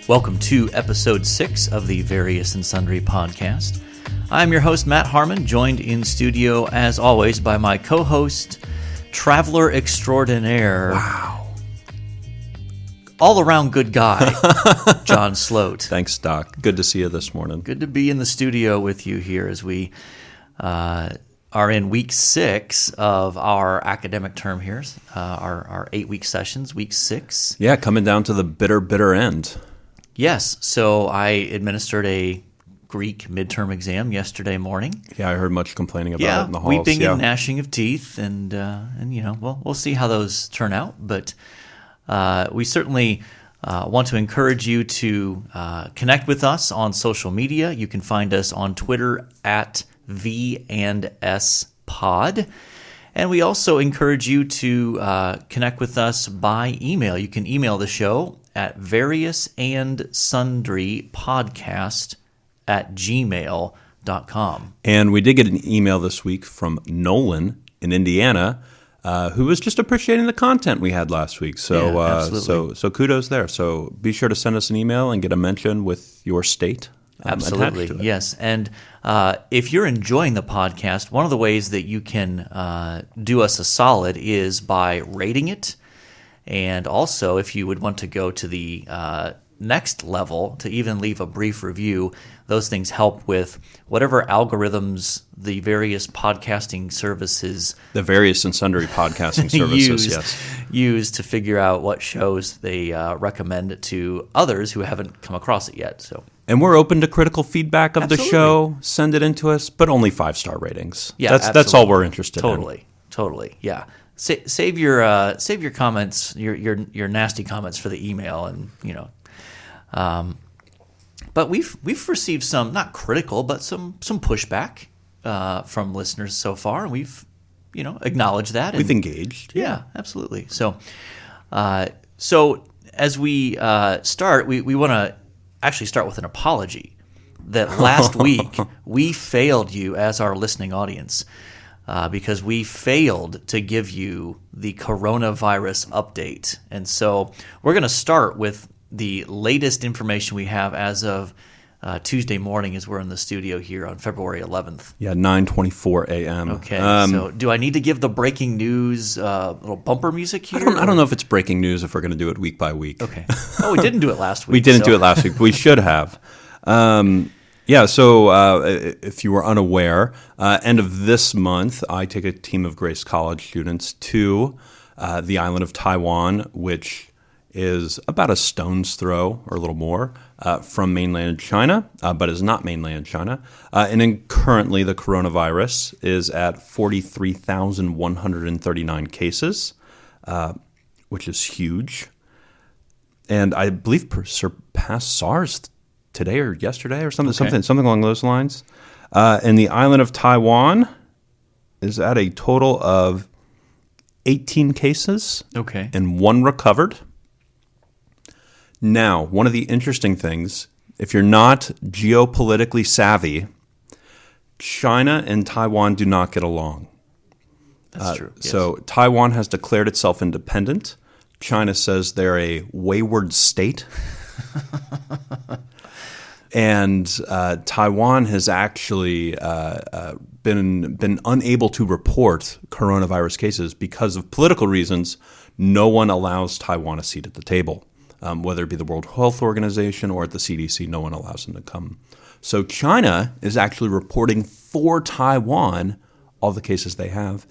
Welcome to episode 6 of the Various and Sundry podcast. I'm your host, Matt Harmon, joined in studio, as always, by my co-host, traveler extraordinaire, all-around good guy, John Sloat. Thanks, Doc. Good to see you this morning. Good to be in the studio with you here as we are in week 6 of our academic term here, our 8-week sessions, week 6. Yeah, coming down to the bitter end. Yes, so I administered a Greek midterm exam yesterday morning. Yeah, I heard much complaining about it in the halls. Weeping and gnashing of teeth, and you know, we'll see how those turn out. But we certainly want to encourage you to connect with us on social media. You can find us on Twitter at V&S Pod. And we also encourage you to connect with us by email. You can email the show at variousandsundrypodcast@gmail.com. And we did get an email this week from Nolan in Indiana, who was just appreciating the content we had last week. So, so kudos there. So be sure to send us an email and get a mention with your state. Absolutely, yes. And if you're enjoying the podcast, one of the ways that you can do us a solid is by rating it. And also, if you would want to go to the next level to even leave a brief review, those things help with whatever algorithms the various podcasting services, the various and sundry podcasting services, use to figure out what shows they recommend to others who haven't come across it yet. So. And we're open to critical feedback of Absolutely. the show. Send it in to us, but only 5-star ratings. Yeah, that's all we're interested in. Totally. Yeah. Save your comments, your nasty comments for the email, and you know. But we've received some, not critical, but some pushback from listeners so far, and we've acknowledged that. We've engaged. Yeah, absolutely. So as we start, we want to actually start with an apology that last week we failed you as our listening audience. Because we failed to give you the coronavirus update. And so we're going to start with the latest information we have as of Tuesday morning as we're in the studio here on February 11th. Yeah, 9:24 a.m. Okay, so do I need to give the breaking news little bumper music here? I don't know if it's breaking news if we're going to do it week by week. Okay. Oh, we didn't do it last week. We didn't do it last week, but we should have. So if you were unaware, end of this month, I take a team of Grace College students to the island of Taiwan, which is about a stone's throw or a little more from mainland China, but is not mainland China. And then currently the coronavirus is at 43,139 cases, which is huge. And I believe surpassed SARS today or yesterday or something along those lines. And the island of Taiwan is at a total of 18 cases and 1 recovered. Now, one of the interesting things, if you're not geopolitically savvy, China and Taiwan do not get along. That's true. Yes. So Taiwan has declared itself independent. China says they're a wayward state. And Taiwan has actually been unable to report coronavirus cases because of political reasons. No one allows Taiwan a seat at the table, whether it be the World Health Organization or at the CDC. No one allows them to come. So China is actually reporting for Taiwan all the cases they have.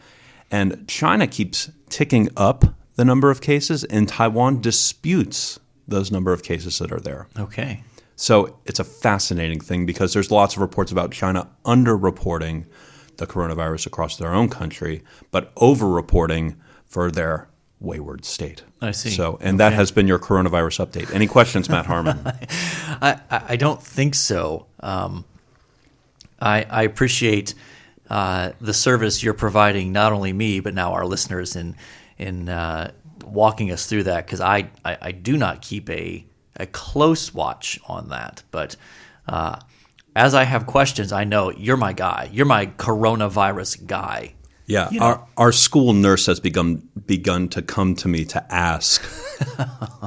And China keeps ticking up the number of cases, and Taiwan disputes those number of cases that are there. Okay. So it's a fascinating thing because there's lots of reports about China underreporting the coronavirus across their own country, but overreporting for their wayward state. I see. So, and that has been your coronavirus update. Any questions, Matt Harmon? I don't think so. I appreciate the service you're providing, not only me, but now our listeners in walking us through that, because I do not keep a close watch on that. But as I have questions, I know you're my guy. You're my coronavirus guy. Yeah, You know. our school nurse has begun to come to me to ask,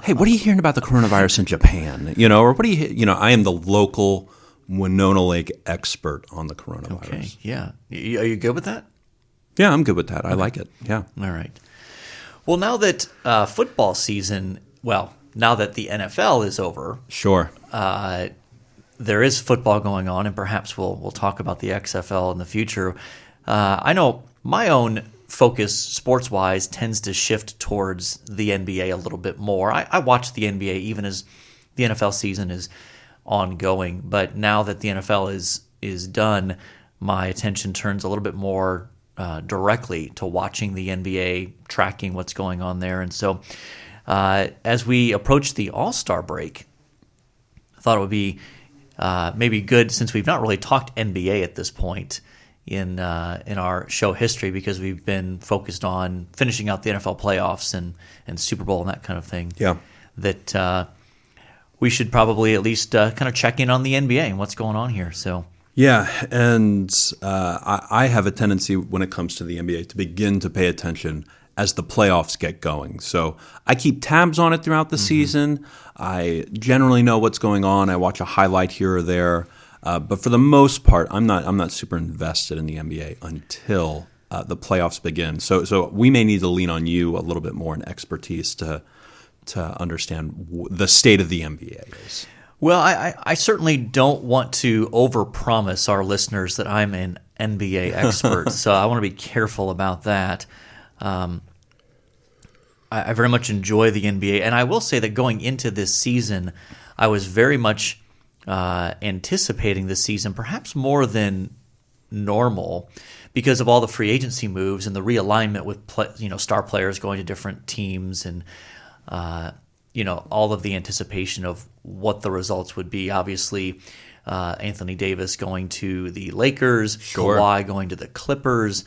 "Hey, what are you hearing about the coronavirus in Japan? Or what do you? I am the local Winona Lake expert on the coronavirus. Okay, yeah. Are you good with that? Yeah, I'm good with that. I like it. Yeah. All right. Well, now that football season, now that the NFL is over, Sure. there is football going on, and perhaps we'll talk about the XFL in the future. I know my own focus, sports-wise, tends to shift towards the NBA a little bit more. I watch the NBA even as the NFL season is ongoing, but now that the NFL is done, my attention turns a little bit more directly to watching the NBA, tracking what's going on there. And so as we approach the All-Star break, I thought it would be maybe good, since we've not really talked NBA at this point in our show history, because we've been focused on finishing out the NFL playoffs and Super Bowl and that kind of thing. Yeah. That we should probably at least kind of check in on the NBA and what's going on here. So. Yeah, and I have a tendency when it comes to the NBA to begin to pay attention as the playoffs get going. So I keep tabs on it throughout the season. I generally know what's going on. I watch a highlight here or there, but for the most part, I'm not super invested in the NBA until the playoffs begin. So we may need to lean on you a little bit more in expertise to understand the state of the NBA is. Well, I certainly don't want to overpromise our listeners that I'm an NBA expert, so I want to be careful about that. I very much enjoy the NBA, and I will say that going into this season, I was very much anticipating this season, perhaps more than normal, because of all the free agency moves and the realignment with star players going to different teams, and all of the anticipation of what the results would be. Obviously, Anthony Davis going to the Lakers, Sure. Kawhi going to the Clippers,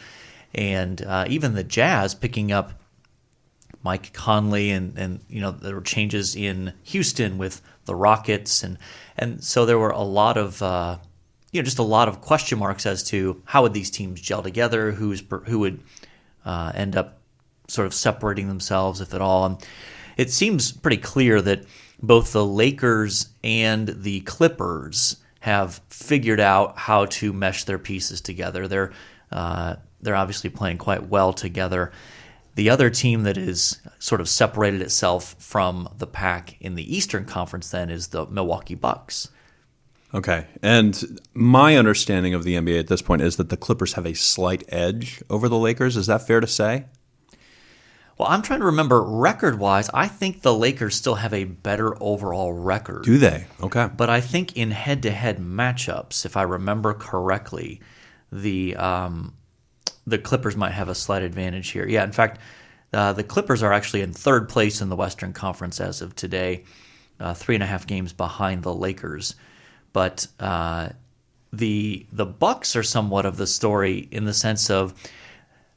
and even the Jazz picking up Mike Conley, and there were changes in Houston with the Rockets, and so there were a lot of just a lot of question marks as to how would these teams gel together, who would end up sort of separating themselves, if at all. And it seems pretty clear that both the Lakers and the Clippers have figured out how to mesh their pieces together. They're obviously playing quite well together. The other team that is sort of separated itself from the pack in the Eastern Conference then is the Milwaukee Bucks. Okay, and my understanding of the NBA at this point is that the Clippers have a slight edge over the Lakers. Is that fair to say? Well, I'm trying to remember record-wise. I think the Lakers still have a better overall record. Do they? Okay. But I think in head-to-head matchups, if I remember correctly, the Clippers might have a slight advantage here. Yeah, in fact, the Clippers are actually in third place in the Western Conference as of today, 3.5 games behind the Lakers. But the Bucks are somewhat of the story in the sense of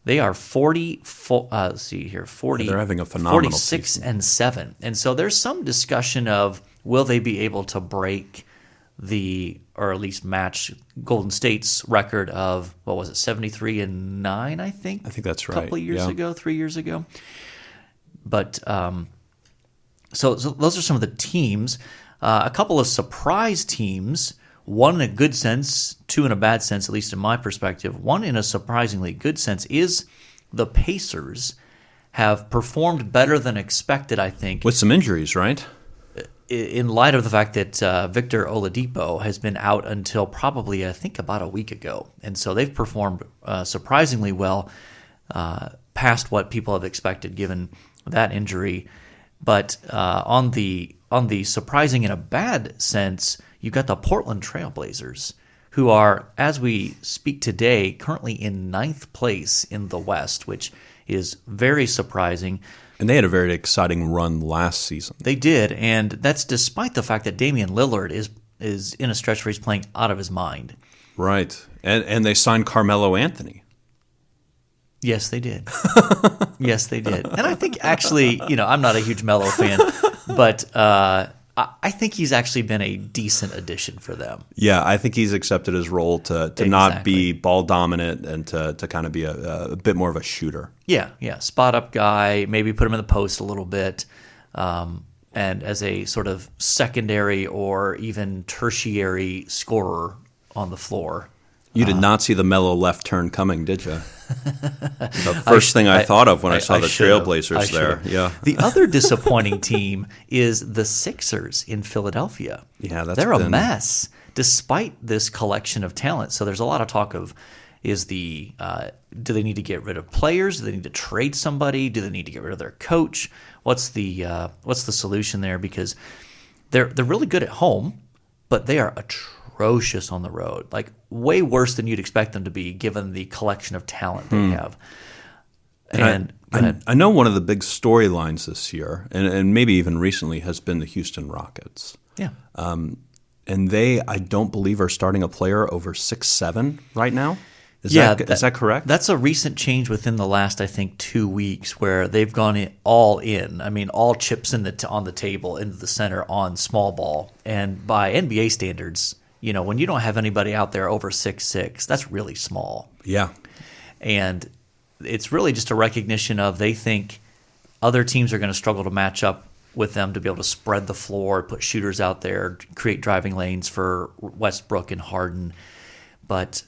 they are 40. Let's see here, 40. They're having a phenomenal 46 season. and 7, and so there's some discussion of will they be able to break or at least match Golden State's record of 73 and 9, I think. I think that's right. A couple of years Yeah. ago, 3 years ago. But so those are some of the teams. A couple of surprise teams, one in a good sense, two in a bad sense, at least in my perspective. One in a surprisingly good sense is the Pacers have performed better than expected, I think, With some injuries, right? in light of the fact that Victor Oladipo has been out until probably, I think, about a week ago. And so they've performed surprisingly well past what people have expected given that injury. But on the surprising in a bad sense, you've got the Portland Trailblazers, who are, as we speak today, currently in 9th place in the West, which is very surprising. And they had a very exciting run last season. They did, and that's despite the fact that Damian Lillard is in a stretch where he's playing out of his mind. Right. And they signed Carmelo Anthony. Yes, they did. Yes, they did. And I think actually, I'm not a huge Melo fan, but I think he's actually been a decent addition for them. Yeah, I think he's accepted his role to not be ball dominant and to kind of be a bit more of a shooter. Yeah, spot up guy, maybe put him in the post a little bit, and as a sort of secondary or even tertiary scorer on the floor. You did not see the mellow left turn coming, did you? The first thing I thought of when I saw the Trailblazers there. Yeah. The other disappointing team is the Sixers in Philadelphia. Yeah, they're a mess despite this collection of talent. So there's a lot of talk of do they need to get rid of players? Do they need to trade somebody? Do they need to get rid of their coach? What's the solution there? Because they're really good at home, but they are atrocious on the road, like way worse than you'd expect them to be given the collection of talent they have. And I know one of the big storylines this year, and maybe even recently, has been the Houston Rockets. Yeah. And I don't believe, are starting a player over 6'7" right now. Is that correct? That's a recent change within the last, I think, 2 weeks where they've gone all in. I mean, all chips on the table into the center on small ball. And by NBA standards, when you don't have anybody out there over 6'6", that's really small. Yeah. And it's really just a recognition of they think other teams are going to struggle to match up with them to be able to spread the floor, put shooters out there, create driving lanes for Westbrook and Harden. But,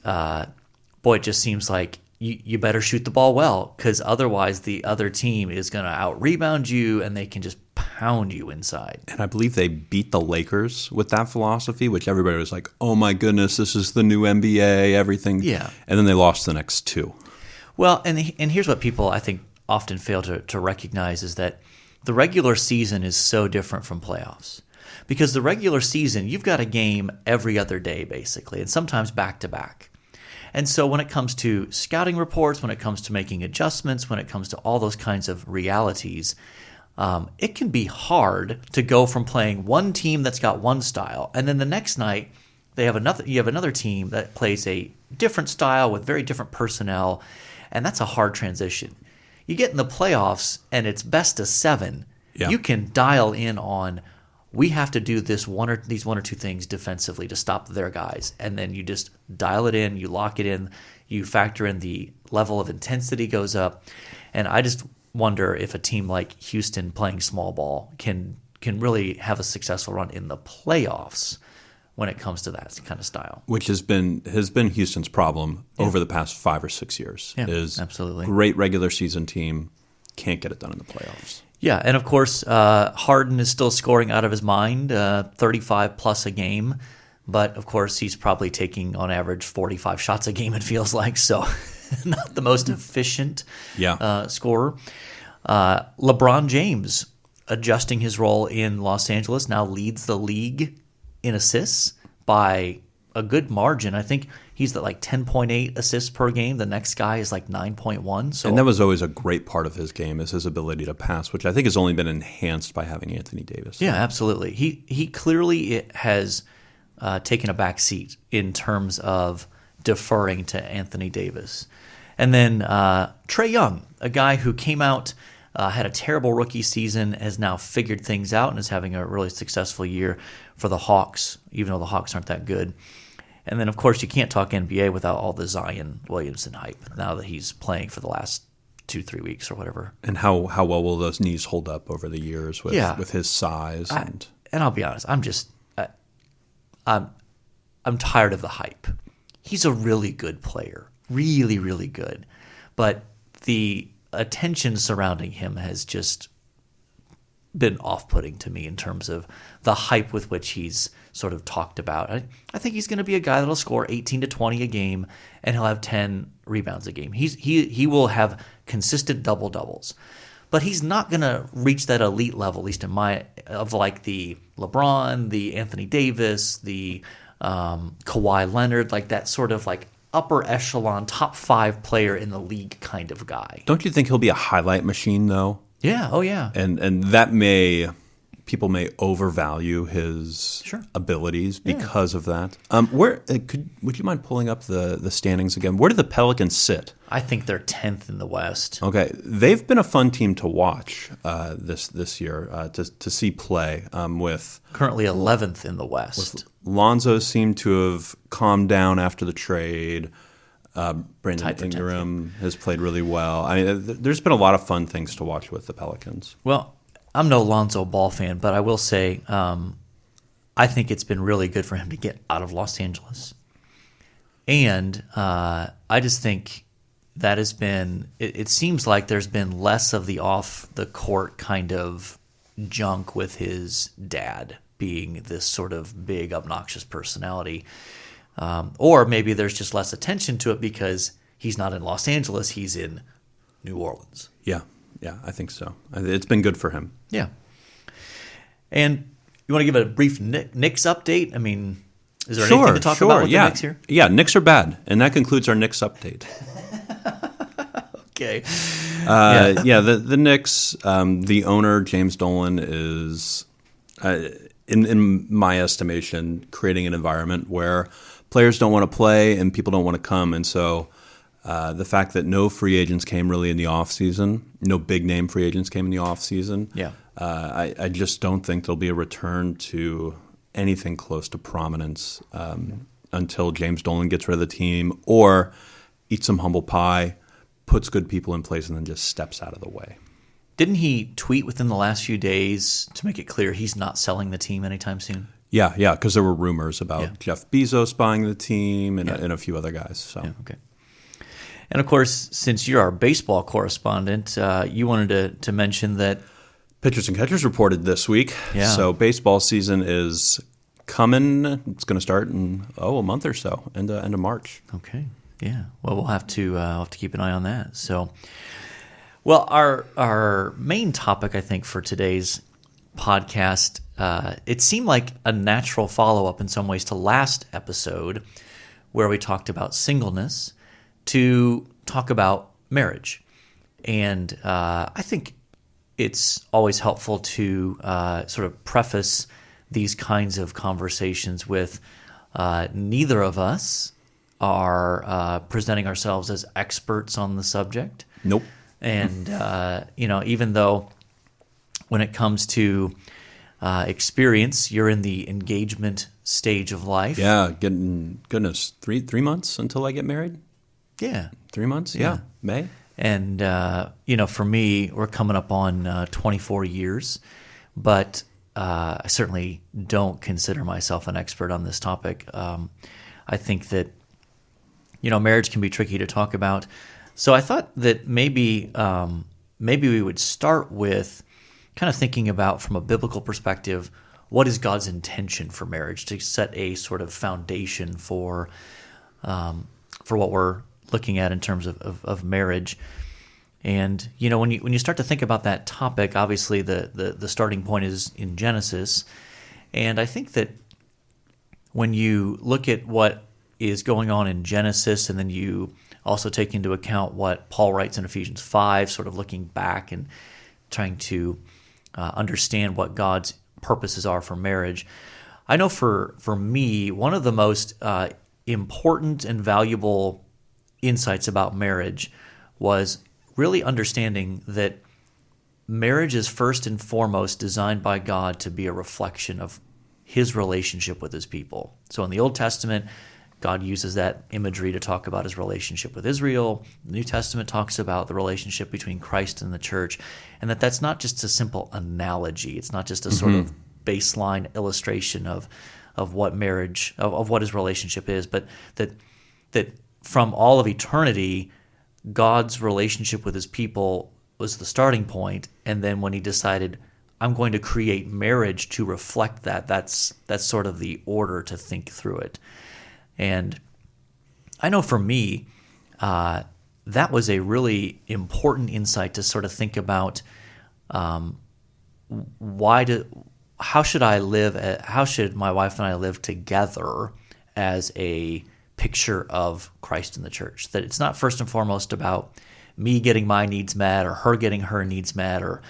boy, it just seems like you better shoot the ball well because otherwise the other team is going to out-rebound you and they can just pound you inside. And I believe they beat the Lakers with that philosophy, which everybody was like, oh my goodness, this is the new NBA, everything. Yeah. And then they lost the next two. Well, and here's what people, I think, often fail to recognize is that the regular season is so different from playoffs. Because the regular season, you've got a game every other day, basically, and sometimes back-to-back. And so when it comes to scouting reports, when it comes to making adjustments, when it comes to all those kinds of realities, it can be hard to go from playing one team that's got one style, and then the next night you have another team that plays a different style with very different personnel, and that's a hard transition. You get in the playoffs, and it's best of 7. Yeah. You can dial in on, we have to do these one or two things defensively to stop their guys, and then you just dial it in, you lock it in, you factor in the level of intensity goes up, and I just wonder if a team like Houston playing small ball can really have a successful run in the playoffs when it comes to that kind of style. Which has been Houston's problem over the past 5 or 6 years. Yeah, is absolutely. Great regular season team, can't get it done in the playoffs. Yeah, and of course, Harden is still scoring out of his mind, 35 plus a game. But of course, he's probably taking on average 45 shots a game, it feels like. So not the most efficient scorer. LeBron James, adjusting his role in Los Angeles, now leads the league in assists by a good margin. I think he's at like 10.8 assists per game. The next guy is like 9.1. So, and that was always a great part of his game, is his ability to pass, which I think has only been enhanced by having Anthony Davis. Yeah, absolutely. He clearly has taken a back seat in terms of deferring to Anthony Davis. And then Trae Young, a guy who came out, had a terrible rookie season, has now figured things out and is having a really successful year for the Hawks, even though the Hawks aren't that good. And then, of course, you can't talk NBA without all the Zion Williamson hype now that he's playing for the last 2-3 weeks or whatever. And how well will those knees hold up over the years with his size? And I'll be honest, I'm tired of the hype. He's a really good player, really, really good. But the attention surrounding him has just been off-putting to me in terms of the hype with which he's sort of talked about. I think he's going to be a guy that'll score 18 to 20 a game, and he'll have 10 rebounds a game. He will have consistent double-doubles. But he's not going to reach that elite level, at least of like the LeBron, the Anthony Davis, the Kawhi Leonard, like that sort of like upper echelon, top 5 player in the league kind of guy. Don't you think he'll be a highlight machine, though? Yeah, oh yeah. And that may people may overvalue his Sure. abilities because of that. Would you mind pulling up the standings again? Where do the Pelicans sit? I think they're 10th in the West. Okay, they've been a fun team to watch this year to see play with. Currently 11th in the West. Lonzo seemed to have calmed down after the trade. Brandon Tied for 10th, Ingram has played really well. I mean, there's been a lot of fun things to watch with the Pelicans. Well, I'm no Lonzo Ball fan, but I will say I think it's been really good for him to get out of Los Angeles. And I just think that has been – it seems like there's been less of the off-the-court kind of junk with his dad being this sort of big, obnoxious personality. Or maybe there's just less attention to it because he's not in Los Angeles, he's in New Orleans. Yeah, I think so. It's been good for him. Yeah. And you want to give a brief Knicks update? I mean, is there anything to talk about with the Knicks here? Yeah, Knicks are bad. And that concludes our Knicks update. Okay. The Knicks, the owner, James Dolan, is, in my estimation, creating an environment where players don't want to play and people don't want to come. And so the fact that no free agents came really in the offseason, no big-name free agents came in the offseason, I just don't think there'll be a return to anything close to prominence until James Dolan gets rid of the team or eats some humble pie, puts good people in place, and then just steps out of the way. Didn't he tweet within the last few days to make it clear he's not selling the team anytime soon? Yeah, because there were rumors about Jeff Bezos buying the team and a few other guys. So. Yeah, okay. And, of course, since you're our baseball correspondent, you wanted to mention that pitchers and catchers reported this week. Yeah. So baseball season is coming. It's going to start in a month or so, end of March. Okay. Yeah. Well, we'll have to keep an eye on that. So, well, our main topic, I think, for today's podcast, it seemed like a natural follow-up in some ways to last episode where we talked about singleness to talk about marriage. And I think it's always helpful to sort of preface these kinds of conversations with neither of us are presenting ourselves as experts on the subject. Nope. And, even though when it comes to experience, you're in the engagement stage of life. Yeah, goodness, 3 months until I get married? Yeah. 3 months? Yeah. May? And, for me, we're coming up on 24 years, but I certainly don't consider myself an expert on this topic. I think that, marriage can be tricky to talk about. So I thought that maybe we would start with kind of thinking about, from a biblical perspective, what is God's intention for marriage, to set a sort of foundation for what we're looking at in terms of marriage. And when you start to think about that topic, obviously the starting point is in Genesis, and I think that when you look at what is going on in Genesis, and then you also take into account what Paul writes in Ephesians 5, sort of looking back and trying to understand what God's purposes are for marriage. I know for me, one of the most important and valuable insights about marriage was really understanding that marriage is first and foremost designed by God to be a reflection of his relationship with his people. So in the Old Testament, God uses that imagery to talk about his relationship with Israel. The New Testament talks about the relationship between Christ and the church, and that's not just a simple analogy. It's not just a sort of baseline illustration of what marriage, of what his relationship is, but that from all of eternity, God's relationship with his people was the starting point, and then when he decided, I'm going to create marriage to reflect that, that's sort of the order to think through it. And I know for me, that was a really important insight to sort of think about how should my wife and I live together as a picture of Christ in the church. That it's not first and foremost about me getting my needs met or her getting her needs met or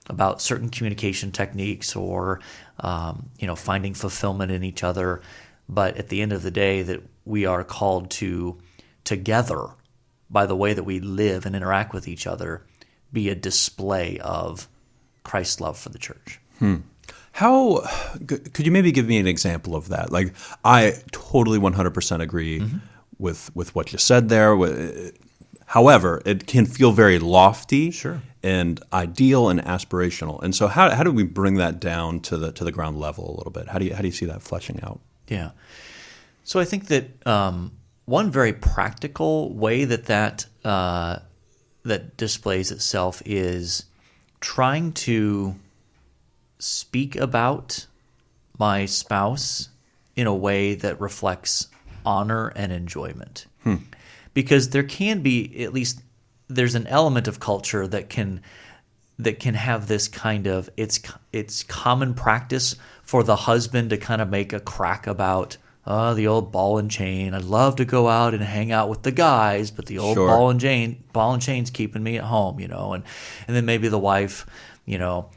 about certain communication techniques or finding fulfillment in each other. But at the end of the day, that we are called to together, by the way that we live and interact with each other, be a display of Christ's love for the church. How could you maybe give me an example of that? Like, I totally 100% agree with what you said there. However, it can feel very lofty and ideal and aspirational. And so how do we bring that down to the ground level a little bit? How do you see that fleshing out? Yeah. So I think that one very practical way that displays itself is trying to speak about my spouse in a way that reflects honor and enjoyment. Because there can be, at least there's an element of culture that can have this kind of, it's common practice for the husband to kind of make a crack about the old ball and chain. I'd love to go out and hang out with the guys, but the old ball and chain's keeping me at home, and then maybe the wife,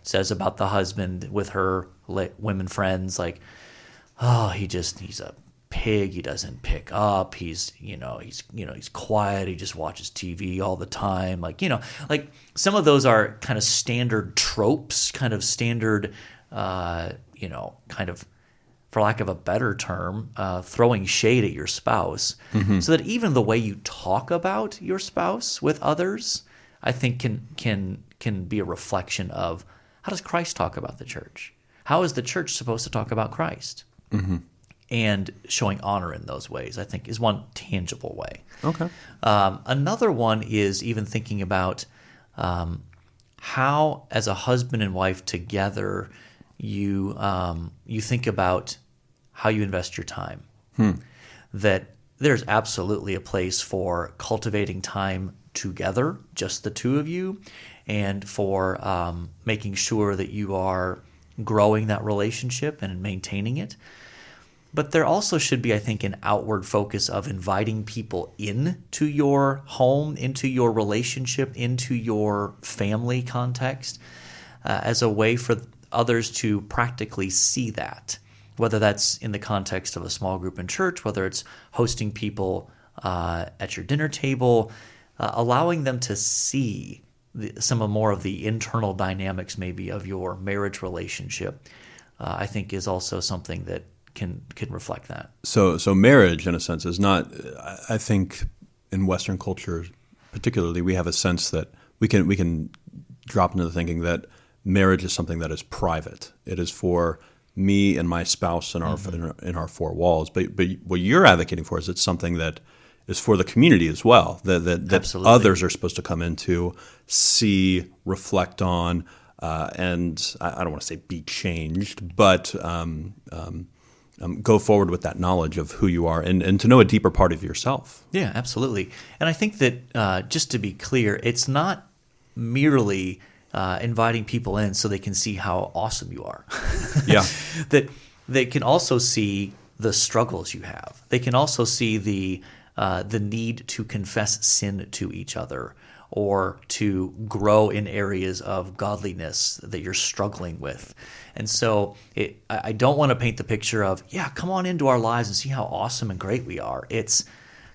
says about the husband with her women friends, like, oh, he's a pig. He doesn't pick up. He's quiet. He just watches TV all the time. Like some of those are kind of standard tropes, kind of standard, kind of, for lack of a better term, throwing shade at your spouse, so that even the way you talk about your spouse with others, I think can be a reflection of how does Christ talk about the church? How is the church supposed to talk about Christ? And showing honor in those ways, I think, is one tangible way. Okay. Another one is even thinking about how, as a husband and wife together, you think about how you invest your time. That there's absolutely a place for cultivating time together, just the two of you, and for making sure that you are growing that relationship and maintaining it. But there also should be, I think, an outward focus of inviting people into your home, into your relationship, into your family context, as a way for others to practically see that, whether that's in the context of a small group in church, whether it's hosting people at your dinner table, allowing them to see some more of the internal dynamics maybe of your marriage relationship, I think is also something that can reflect that. So marriage, in a sense, is not. I think in Western culture, particularly, we have a sense that we can drop into the thinking that marriage is something that is private. It is for me and my spouse in our four walls. But what you're advocating for is it's something that is for the community as well. That others are supposed to come into, see, reflect on, and I don't want to say be changed, but go forward with that knowledge of who you are and to know a deeper part of yourself. Yeah, absolutely. And I think that just to be clear, it's not merely inviting people in so they can see how awesome you are. Yeah. That they can also see the struggles you have. They can also see the need to confess sin to each other or to grow in areas of godliness that you're struggling with. And so I don't want to paint the picture of, come on into our lives and see how awesome and great we are. It's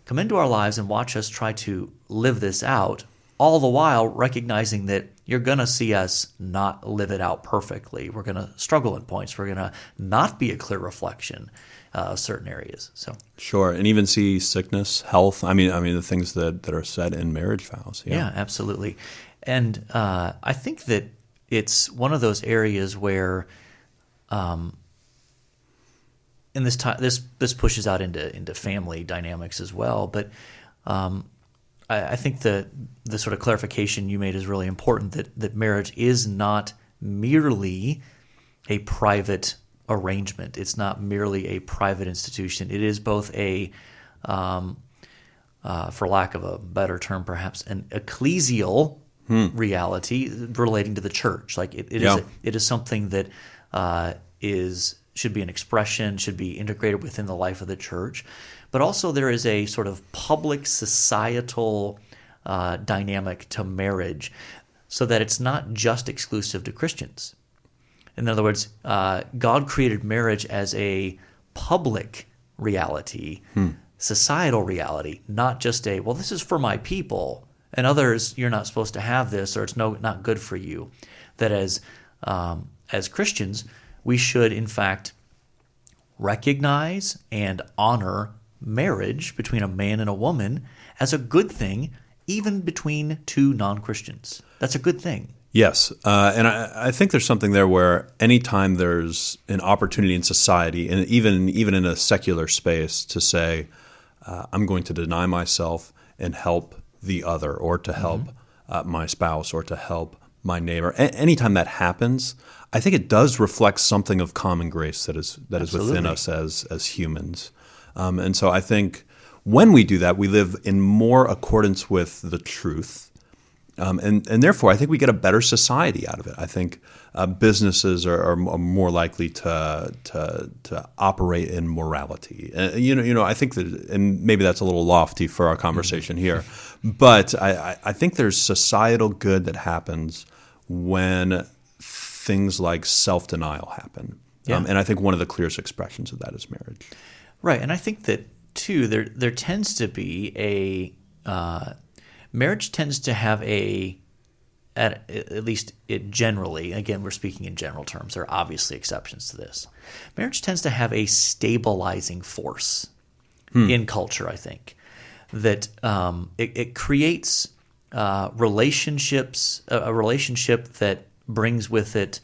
come into our lives and watch us try to live this out, all the while recognizing that you're going to see us not live it out perfectly. We're going to struggle at points. We're going to not be a clear reflection of certain areas. So sure, and even see sickness, health. I mean the things that are said in marriage vows. Yeah, absolutely. And I think that it's one of those areas where, in this time, this pushes out into family dynamics as well. But I think the sort of clarification you made is really important, that marriage is not merely a private arrangement. It's not merely a private institution. It is both a, for lack of a better term perhaps, an ecclesial reality relating to the church. Like it is something that should be an expression, should be integrated within the life of the church. But also there is a sort of public societal dynamic to marriage so that it's not just exclusive to Christians. In other words, God created marriage as a public reality, societal reality, not just a, well, this is for my people, and others, you're not supposed to have this, or it's not good for you. That as Christians, we should, in fact, recognize and honor marriage between a man and a woman as a good thing, even between two non-Christians. That's a good thing. Yes, and I think there's something there where anytime there's an opportunity in society, and even in a secular space, to say, I'm going to deny myself and help the other, or to help my spouse, or to help my neighbor. Anytime that happens, I think it does reflect something of common grace that is within us as humans. And so I think when we do that, we live in more accordance with the truth. And therefore, I think we get a better society out of it. I think businesses are more likely to operate in morality. I think that, and maybe that's a little lofty for our conversation here, but I think there's societal good that happens when things like self-denial happen. Yeah. And I think one of the clearest expressions of that is marriage. Right, and I think that too, there tends to be marriage tends to have at least it generally, again, we're speaking in general terms, there are obviously exceptions to this. Marriage tends to have a stabilizing force in culture, I think, that it creates relationships, a relationship that brings with it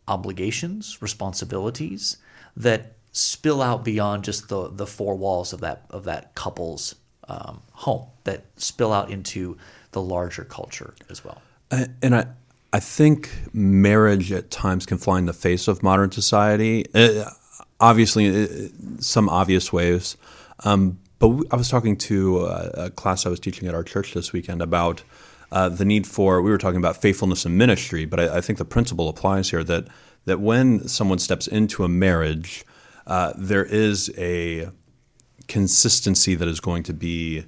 obligations, responsibilities that spill out beyond just the four walls of that couple's home, that spill out into the larger culture as well. And I think marriage at times can fly in the face of modern society, obviously some obvious ways. But I was talking to a class I was teaching at our church this weekend about the need for, we were talking about faithfulness in ministry, but I think the principle applies here that when someone steps into a marriage, there is a consistency that is going to be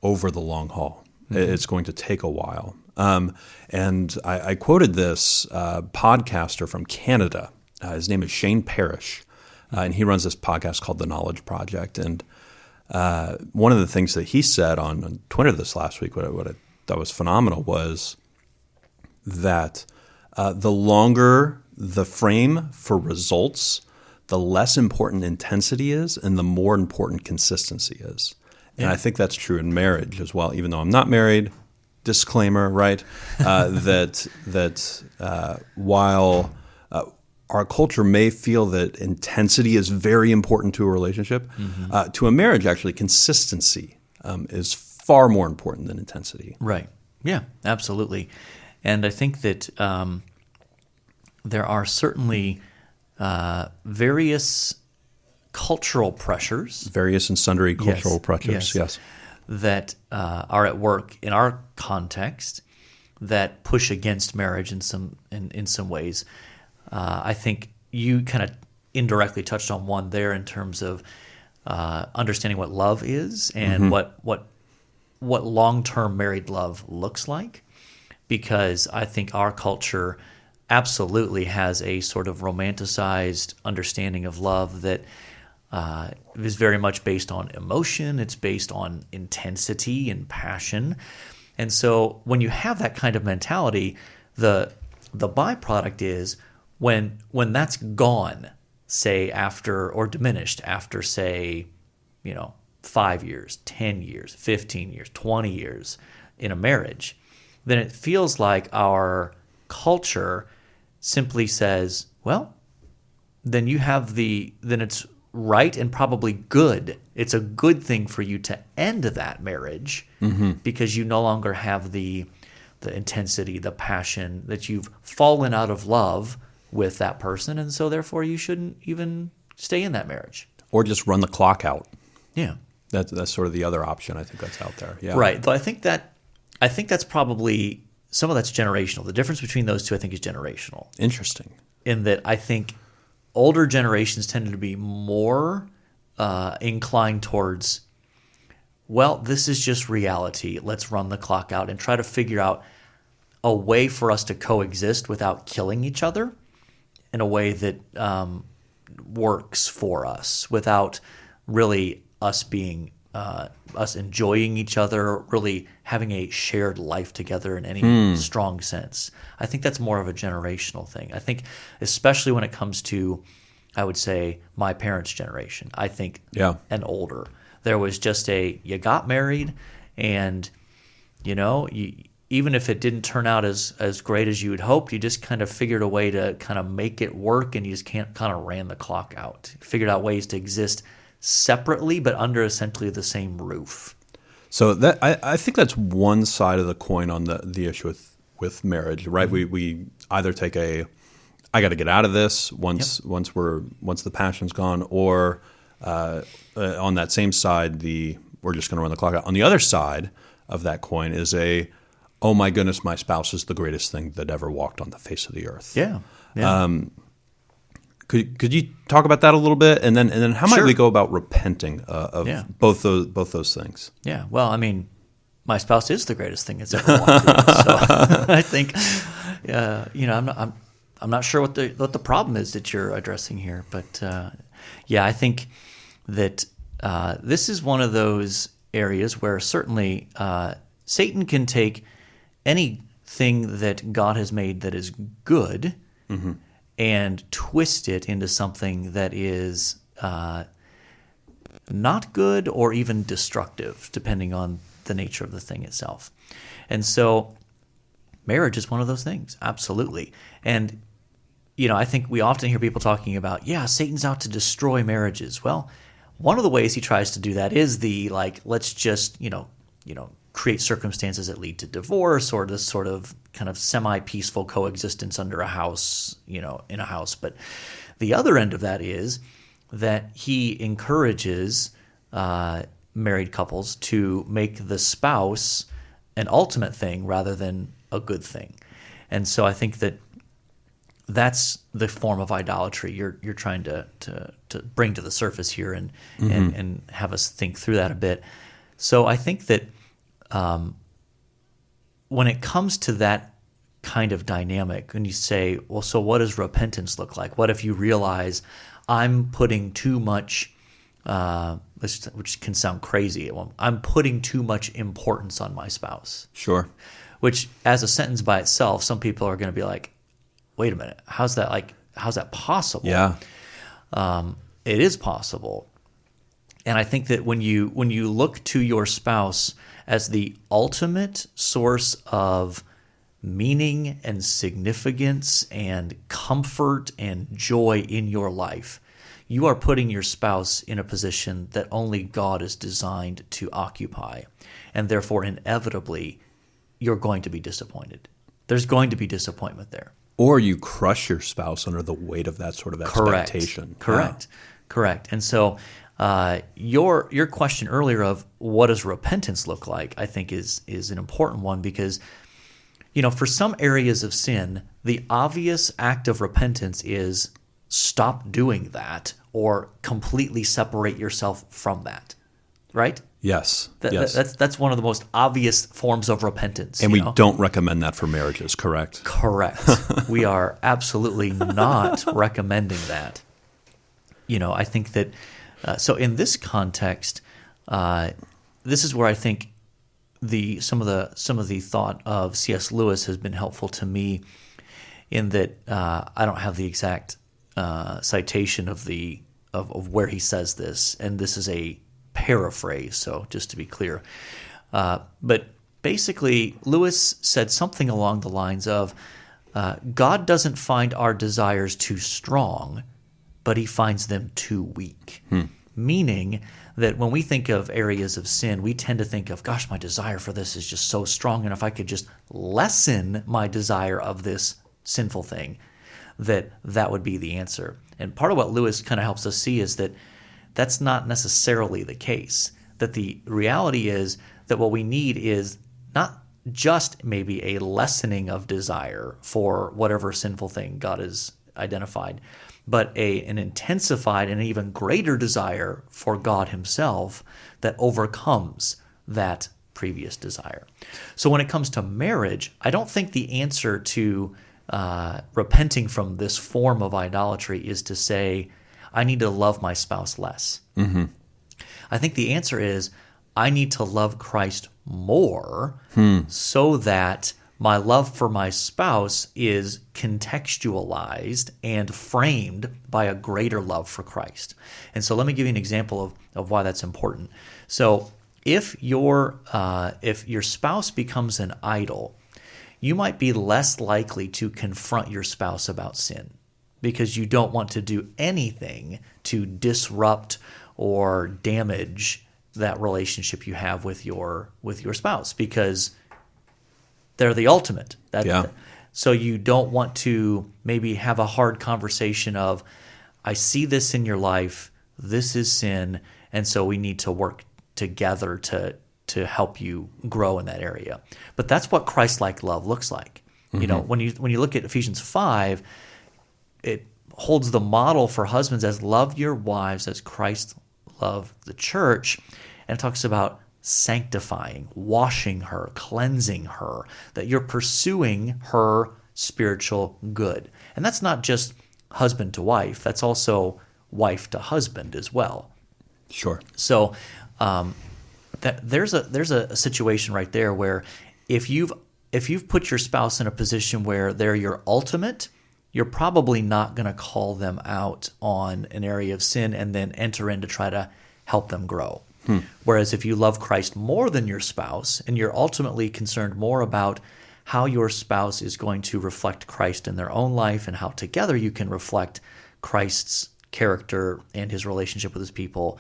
over the long haul. It's going to take a while. And I quoted this podcaster from Canada. His name is Shane Parrish, and he runs this podcast called The Knowledge Project. And one of the things that he said on Twitter this last week, what I thought was phenomenal, was that the longer the frame for results, the less important intensity is, and the more important consistency is. And I think that's true in marriage as well, even though I'm not married. Disclaimer, right? That while our culture may feel that intensity is very important to a relationship, to a marriage, actually, consistency is far more important than intensity. Right. Yeah, absolutely. And I think that there are certainly various cultural pressures. Various and sundry cultural pressures, yes. That are at work in our context that push against marriage in some ways. I think you kind of indirectly touched on one there in terms of understanding what love is and what long-term married love looks like, because I think our culture absolutely has a sort of romanticized understanding of love that is very much based on emotion. It's based on intensity and passion. And so when you have that kind of mentality, the byproduct is when that's gone, say after, or diminished after, say, 5 years, 10 years, 15 years, 20 years in a marriage, then it feels like our culture simply says, well, then it's right and probably good. It's a good thing for you to end that marriage because you no longer have the intensity, the passion, that you've fallen out of love with that person, and so therefore you shouldn't even stay in that marriage. Or just run the clock out. Yeah. That's sort of the other option I think that's out there. Yeah. Right. Though I think that's probably, some of that's generational. The difference between those two I think is generational. Interesting. In that I think older generations tended to be more inclined towards, well, this is just reality. Let's run the clock out and try to figure out a way for us to coexist without killing each other in a way that works for us without really us being us enjoying each other, really having a shared life together in any strong sense. I think that's more of a generational thing. I think especially when it comes to, I would say, my parents' generation, I think, and older, there was just you got married and, even if it didn't turn out as great as you had hoped, you just kind of figured a way to kind of make it work, and you just kind of ran the clock out. Figured out ways to exist separately, but under essentially the same roof. So that I think that's one side of the coin on the issue with marriage, right? Mm-hmm. We either take I got to get out of this once the passion's gone, or on that same side, we're just going to run the clock out. On the other side of that coin is oh my goodness, my spouse is the greatest thing that ever walked on the face of the earth. Yeah. Could you talk about that a little bit, and then how might we go about repenting of both those things? Yeah. Well, I mean, my spouse is the greatest thing that's ever walked through us, so I think, I'm not sure what the problem is that you're addressing here, but I think that this is one of those areas where certainly Satan can take anything that God has made that is good and twist it into something that is not good or even destructive, depending on the nature of the thing itself. And so marriage is one of those things, absolutely. And, I think we often hear people talking about, Satan's out to destroy marriages. Well, one of the ways he tries to do that is let's just, create circumstances that lead to divorce or this sort of kind of semi-peaceful coexistence under a house, in a house. But the other end of that is that he encourages married couples to make the spouse an ultimate thing rather than a good thing. And so I think that's the form of idolatry you're trying to bring to the surface here and have us think through that a bit. So I think that when it comes to that kind of dynamic, when you say, well, so what does repentance look like? What if you realize I'm putting too much, which can sound crazy, I'm putting too much importance on my spouse? Sure. Which, as a sentence by itself, some people are going to be like, wait a minute, how's that possible? Yeah. It is possible. And I think that when you look to your spouse as the ultimate source of meaning and significance and comfort and joy in your life, you are putting your spouse in a position that only God is designed to occupy. And therefore, inevitably, you're going to be disappointed. There's going to be disappointment there. Or you crush your spouse under the weight of that sort of expectation. Correct. And so your question earlier of what does repentance look like, I think is an important one because, for some areas of sin, the obvious act of repentance is stop doing that or completely separate yourself from that, right? Yes. That's one of the most obvious forms of repentance. And we don't recommend that for marriages, correct? Correct. We are absolutely not recommending that. I think that so in this context, this is where I think some of the thought of C.S. Lewis has been helpful to me, in that I don't have the exact citation of where he says this, and this is a paraphrase, so just to be clear. But basically, Lewis said something along the lines of, God doesn't find our desires too strong, but he finds them too weak. Meaning that when we think of areas of sin, we tend to think of, gosh, my desire for this is just so strong, and if I could just lessen my desire of this sinful thing, that would be the answer. And part of what Lewis kind of helps us see is that that's not necessarily the case. That the reality is that what we need is not just maybe a lessening of desire for whatever sinful thing God has identified, but an intensified and even greater desire for God himself that overcomes that previous desire. So when it comes to marriage, I don't think the answer to repenting from this form of idolatry is to say, I need to love my spouse less. Mm-hmm. I think the answer is, I need to love Christ more so that my love for my spouse is contextualized and framed by a greater love for Christ. And so let me give you an example of why that's important. So if your spouse becomes an idol, you might be less likely to confront your spouse about sin because you don't want to do anything to disrupt or damage that relationship you have with your spouse, because they're the ultimate. So you don't want to maybe have a hard conversation of, I see this in your life, this is sin, and so we need to work together to help you grow in that area. But that's what Christ-like love looks like. Mm-hmm. You know, when you look at Ephesians 5, it holds the model for husbands as love your wives as Christ loved the church, and it talks about sanctifying, washing her, cleansing her, that you're pursuing her spiritual good. And that's not just husband to wife, that's also wife to husband as well. Sure. So that there's a situation right there where if you've put your spouse in a position where they're your ultimate, you're probably not going to call them out on an area of sin and then enter in to try to help them grow. Whereas if you love Christ more than your spouse and you're ultimately concerned more about how your spouse is going to reflect Christ in their own life and how together you can reflect Christ's character and his relationship with his people,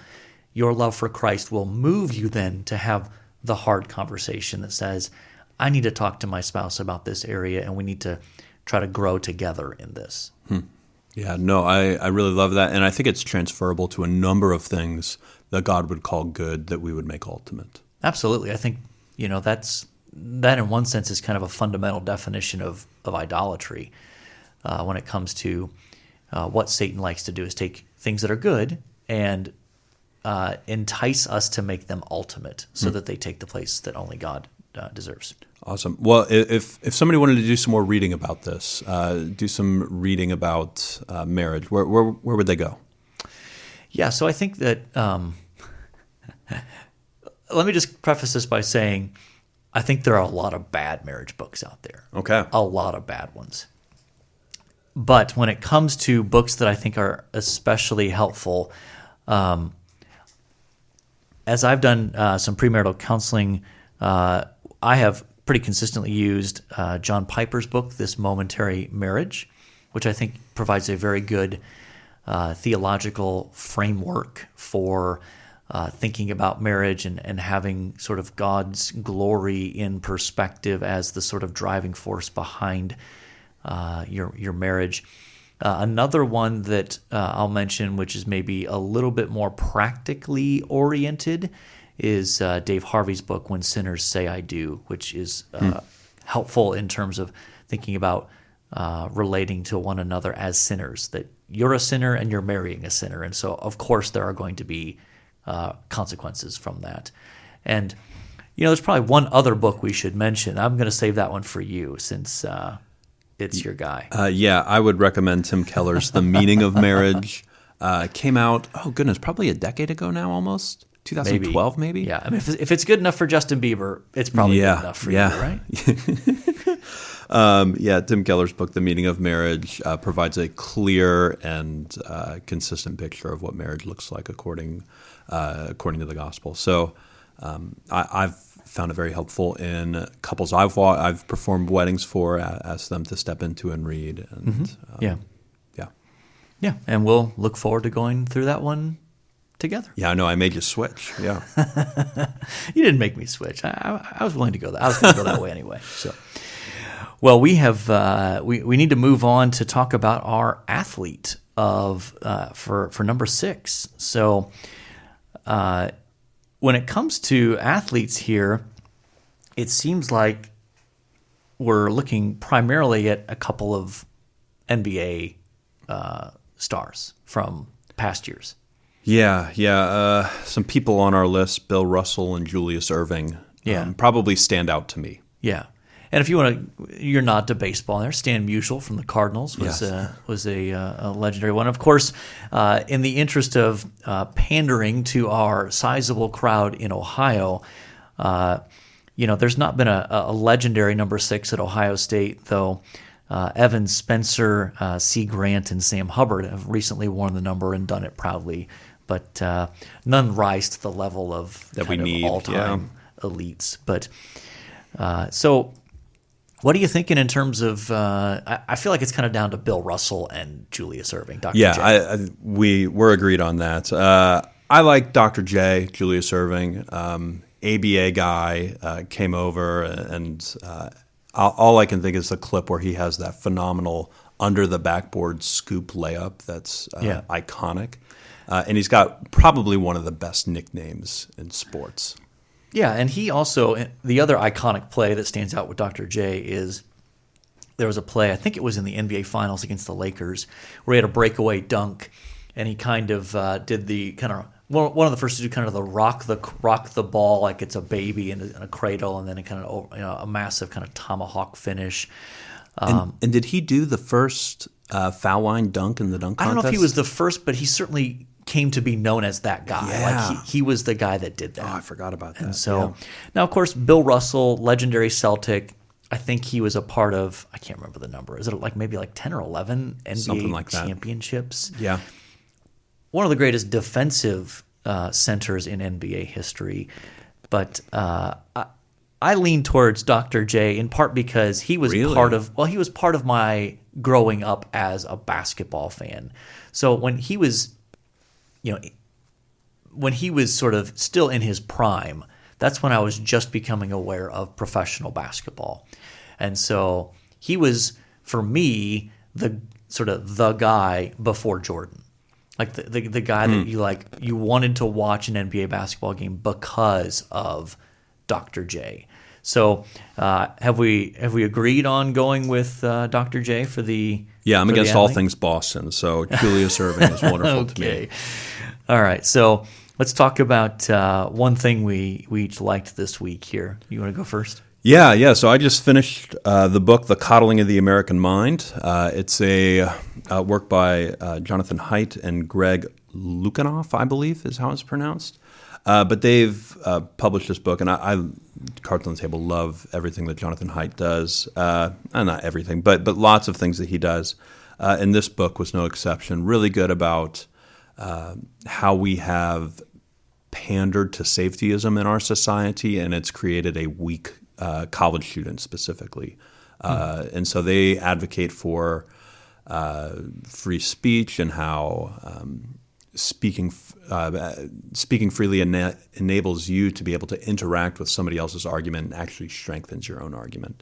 your love for Christ will move you then to have the hard conversation that says, I need to talk to my spouse about this area and we need to try to grow together in this. Yeah, no, I really love that. And I think it's transferable to a number of things that God would call good that we would make ultimate. Absolutely. I think, that in one sense is kind of a fundamental definition of idolatry when it comes to what Satan likes to do is take things that are good and entice us to make them ultimate so that they take the place that only God deserves. Awesome. Well, if somebody wanted to do some more reading about this, do some reading about marriage, where would they go? Yeah, so I think that let me just preface this by saying I think there are a lot of bad marriage books out there. Okay. A lot of bad ones. But when it comes to books that I think are especially helpful, as I've done some premarital counseling, I have pretty consistently used John Piper's book, This Momentary Marriage, which I think provides a very good theological framework for thinking about marriage and having sort of God's glory in perspective as the sort of driving force behind your marriage. Another one that I'll mention, which is maybe a little bit more practically oriented, is Dave Harvey's book, When Sinners Say I Do, which is helpful in terms of thinking about relating to one another as sinners, that you're a sinner and you're marrying a sinner. And so, of course, there are going to be consequences from that. And, there's probably one other book we should mention. I'm going to save that one for you since it's your guy. Yeah, I would recommend Tim Keller's The Meaning of Marriage. Came out, probably a decade ago now almost. 2012 maybe? Yeah, I mean, if it's good enough for Justin Bieber, it's probably good enough for you, right? Tim Keller's book, The Meaning of Marriage, provides a clear and consistent picture of what marriage looks like according to the gospel. So I've found it very helpful in couples I've performed weddings for, asked them to step into and read. And, Yeah, and we'll look forward to going through that one together. Yeah, I know. I made you switch. Yeah. You didn't make me switch. I was willing to go that. I was going to go that way anyway. So, well, we have we need to move on to talk about our athlete for number 6. So, when it comes to athletes here, it seems like we're looking primarily at a couple of NBA stars from past years. Yeah. Some people on our list, Bill Russell and Julius Erving. probably stand out to me. Yeah. And if you want to, you're not to baseball there. Stan Musial from the Cardinals was a legendary one. Of course, in the interest of pandering to our sizable crowd in Ohio, there's not been a legendary number 6 at Ohio State, though. Evan Spencer, C. Grant, and Sam Hubbard have recently worn the number and done it proudly, but none rise to the level of that we need all-time elites. But so. What are you thinking in terms of? I feel like it's kind of down to Bill Russell and Julius Erving. Dr. J. We're agreed on that. I like Dr. J, Julius Erving, ABA guy, came over, and all I can think is the clip where he has that phenomenal under the backboard scoop layup that's iconic, and he's got probably one of the best nicknames in sports. Yeah, and he also, the other iconic play that stands out with Dr. J is there was a play, I think it was in the NBA Finals against the Lakers, where he had a breakaway dunk, and he kind of did the kind of, one of the first to do kind of the rock the ball like it's a baby in a cradle, and then a kind of a massive kind of tomahawk finish. And did he do the first foul line dunk in the dunk contest? I don't know if he was the first, but he certainly came to be known as that guy. Yeah. Like he was the guy that did that. Oh, I forgot about that. And so now, of course, Bill Russell, legendary Celtic. I think he was a part of, I can't remember the number. Is it maybe 10 or 11 NBA championships? Yeah. One of the greatest defensive centers in NBA history. But I lean towards Dr. J in part because he was he was part of my growing up as a basketball fan. So when he was sort of still in his prime, that's when I was just becoming aware of professional basketball. And so he was, for me, the guy before Jordan. Like the guy that you wanted to watch an NBA basketball game because of Dr. J. So have we agreed on going with Dr. J for the I'm against all things Boston, so Julius Erving is wonderful to me. All right, so let's talk about one thing we each liked this week here. You want to go first? Yeah. So I just finished the book, The Coddling of the American Mind. It's a work by Jonathan Haidt and Greg Lukianoff, I believe is how it's pronounced. But they've published this book, and I Cards on the Table, love everything that Jonathan Haidt does. Not everything, but lots of things that he does. And this book was no exception. Really good about how we have pandered to safetyism in our society, and it's created a weak college student specifically. And so they advocate for free speech and how speaking freely enables you to be able to interact with somebody else's argument and actually strengthens your own argument.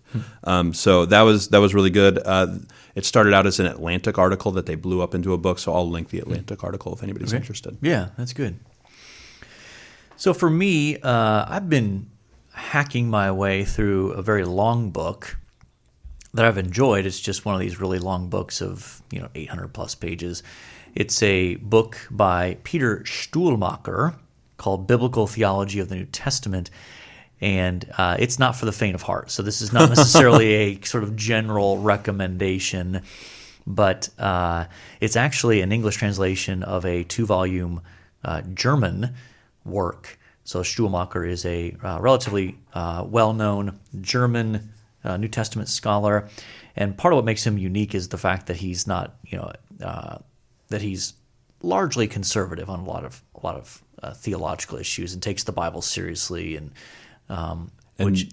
So that was really good. It started out as an Atlantic article that they blew up into a book, so I'll link the Atlantic article if anybody's interested. Yeah, that's good. So for me, I've been hacking my way through a very long book that I've enjoyed. It's just one of these really long books of 800 plus pages. It's a book by Peter Stuhlmacher called Biblical Theology of the New Testament, and it's not for the faint of heart. So this is not necessarily a sort of general recommendation, but it's actually an English translation of a 2-volume German work. So Stuhlmacher is a relatively well-known German New Testament scholar, and part of what makes him unique is the fact that he's not, that he's largely conservative on a lot of theological issues and takes the Bible seriously. And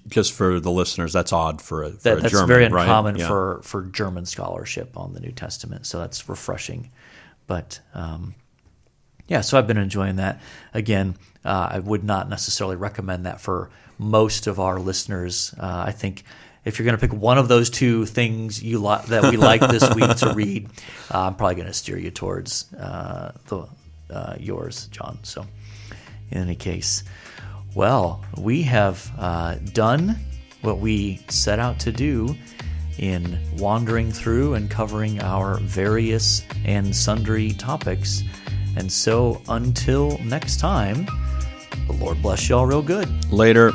just for the listeners, that's odd for a that's German, very uncommon right? for German scholarship on the New Testament. So that's refreshing. But so I've been enjoying that. Again, I would not necessarily recommend that for most of our listeners. I think if you're going to pick one of those two things that we like this week to read, I'm probably going to steer you towards yours, John. So in any case, well, we have done what we set out to do in wandering through and covering our various and sundry topics. And so until next time, the Lord bless y'all real good. Later.